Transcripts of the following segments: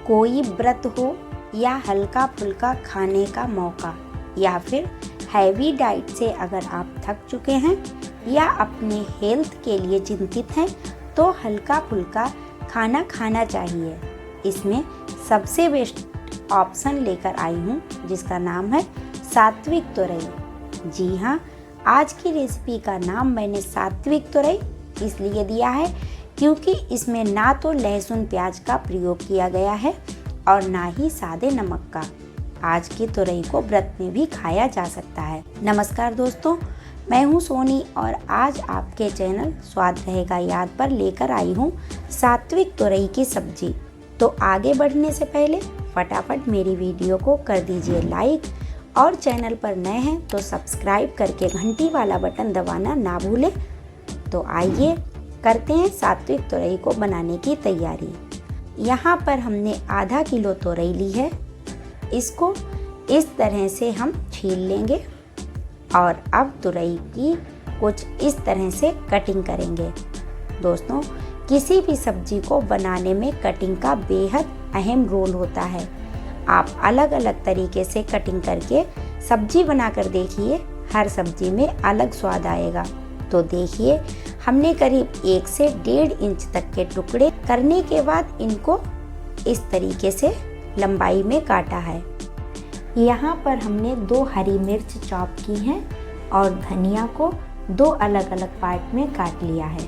कोई व्रत हो या हल्का फुल्का खाने का मौका, या फिर हैवी डाइट से अगर आप थक चुके हैं या अपने हेल्थ के लिए चिंतित हैं तो हल्का फुल्का खाना खाना चाहिए। इसमें सबसे बेस्ट ऑप्शन लेकर आई हूँ जिसका नाम है सात्विक तुरई। जी हाँ, आज की रेसिपी का नाम मैंने सात्विक तुरई इसलिए दिया है क्योंकि इसमें ना तो लहसुन प्याज का प्रयोग किया गया है और ना ही सादे नमक का। आज की तुरई को व्रत में भी खाया जा सकता है। नमस्कार दोस्तों, मैं हूँ सोनी और आज आपके चैनल स्वाद रहेगा याद पर लेकर आई हूँ सात्विक तुरई की सब्जी। तो आगे बढ़ने से पहले फटाफट मेरी वीडियो को कर दीजिए लाइक और चैनल पर नए हैं तो सब्सक्राइब करके घंटी वाला बटन दबाना ना भूलें। तो आइए करते हैं सात्विक तुरई को बनाने की तैयारी। यहाँ पर हमने आधा किलो तुरई ली है। इसको इस तरह से हम छील लेंगे और अब तुरई की कुछ इस तरह से कटिंग करेंगे। दोस्तों, किसी भी सब्जी को बनाने में कटिंग का बेहद अहम रोल होता है। आप अलग अलग तरीके से कटिंग करके सब्जी बनाकर देखिए, हर सब्जी में अलग स्वाद आएगा। तो देखिए, हमने करीब 1 से 1.5 इंच तक के टुकड़े करने के बाद इनको इस तरीके से लंबाई में काटा है। यहाँ पर हमने 2 हरी मिर्च चॉप की हैं और धनिया को 2 अलग अलग पार्ट में काट लिया है।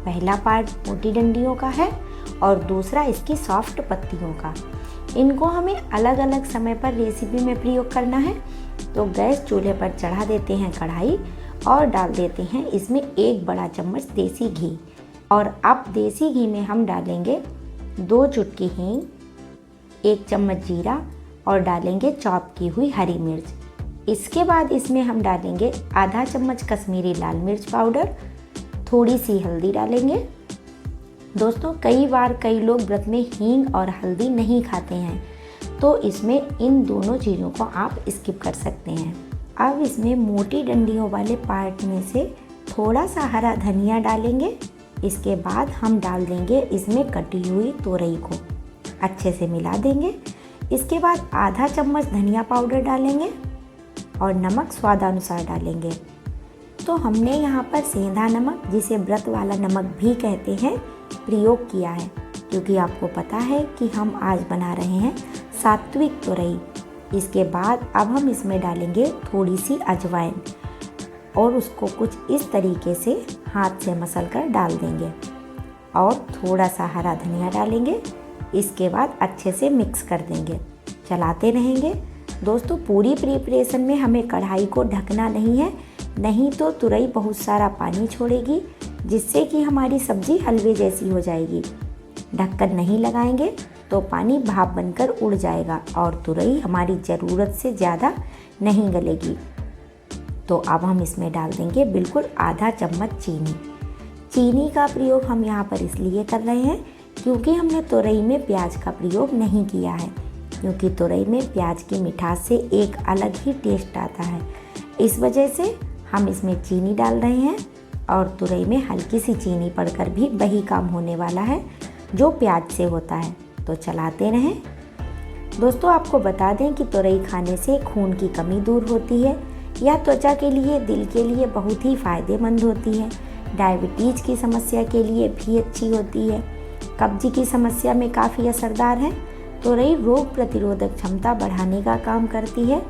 पहला पार्ट मोटी डंडियों का है और दूसरा इसकी सॉफ्ट पत्तियों का। इनको हमें अलग अलग समय पर रेसिपी में प्रयोग करना है। तो गैस चूल्हे पर चढ़ा देते हैं कढ़ाई और डाल देते हैं इसमें 1 बड़ा चम्मच देसी घी। और अब देसी घी में हम डालेंगे 2 चुटकी हींग, 1 चम्मच जीरा और डालेंगे चॉप की हुई हरी मिर्च। इसके बाद इसमें हम डालेंगे आधा चम्मच कश्मीरी लाल मिर्च पाउडर, थोड़ी सी हल्दी डालेंगे। दोस्तों, कई बार कई लोग व्रत में हींग और हल्दी नहीं खाते हैं, तो इसमें इन दोनों चीज़ों को आप स्किप कर सकते हैं। अब इसमें मोटी डंडियों वाले पार्ट में से थोड़ा सा हरा धनिया डालेंगे। इसके बाद हम डाल देंगे इसमें कटी हुई तुरई को, अच्छे से मिला देंगे। इसके बाद आधा चम्मच धनिया पाउडर डालेंगे और नमक स्वादानुसार डालेंगे। तो हमने यहाँ पर सेंधा नमक, जिसे व्रत वाला नमक भी कहते हैं, प्रयोग किया है क्योंकि आपको पता है कि हम आज बना रहे हैं सात्विक तुरई। इसके बाद अब हम इसमें डालेंगे थोड़ी सी अजवाइन और उसको कुछ इस तरीके से हाथ से मसल कर डाल देंगे और थोड़ा सा हरा धनिया डालेंगे। इसके बाद अच्छे से मिक्स कर देंगे, चलाते रहेंगे। दोस्तों, पूरी प्रिपरेशन में हमें कढ़ाई को ढकना नहीं है, नहीं तो तुरई बहुत सारा पानी छोड़ेगी जिससे कि हमारी सब्जी हलवे जैसी हो जाएगी। ढक्कन नहीं लगाएंगे तो पानी भाप बनकर उड़ जाएगा और तुरई हमारी ज़रूरत से ज़्यादा नहीं गलेगी। तो अब हम इसमें डाल देंगे बिल्कुल आधा चम्मच चीनी। चीनी का प्रयोग हम यहाँ पर इसलिए कर रहे हैं क्योंकि हमने तुरई में प्याज का प्रयोग नहीं किया है, क्योंकि तुरई में प्याज की मिठास से एक अलग ही टेस्ट आता है। इस वजह से हम इसमें चीनी डाल रहे हैं और तुरई में हल्की सी चीनी पड़कर भी वही काम होने वाला है जो प्याज से होता है। तो चलाते रहें। दोस्तों, आपको बता दें कि तुरई खाने से खून की कमी दूर होती है, यह त्वचा के लिए, दिल के लिए बहुत ही फायदेमंद होती है। डायबिटीज़ की समस्या के लिए भी अच्छी होती है। कब्ज की समस्या में काफ़ी असरदार है। तुरई रोग प्रतिरोधक क्षमता बढ़ाने का काम करती है।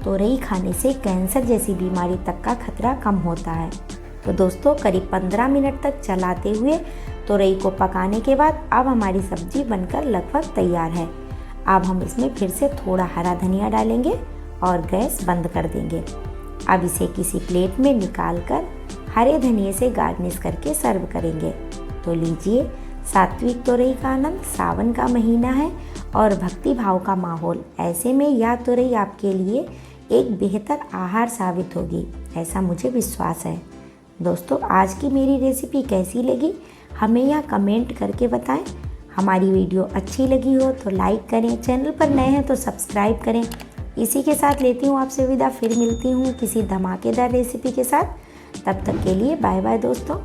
तुरई खाने से कैंसर जैसी बीमारी तक का खतरा कम होता है। तो दोस्तों, करीब 15 मिनट तक चलाते हुए तुरई को पकाने के बाद अब हमारी सब्जी बनकर लगभग तैयार है। अब हम इसमें फिर से थोड़ा हरा धनिया डालेंगे और गैस बंद कर देंगे। अब इसे किसी प्लेट में निकालकर हरे धनिए से गार्निश करके सर्व करेंगे। तो लीजिए, सात्विक तुरई का आनंद। सावन का महीना है और भक्ति भाव का माहौल, ऐसे में यह तुरई आपके लिए एक बेहतर आहार साबित होगी, ऐसा मुझे विश्वास है। दोस्तों, आज की मेरी रेसिपी कैसी लगी हमें यह कमेंट करके बताएं। हमारी वीडियो अच्छी लगी हो तो लाइक करें, चैनल पर नए हैं तो सब्सक्राइब करें। इसी के साथ लेती हूँ आपसे विदा, फिर मिलती हूँ किसी धमाकेदार रेसिपी के साथ। तब तक के लिए बाय बाय दोस्तों।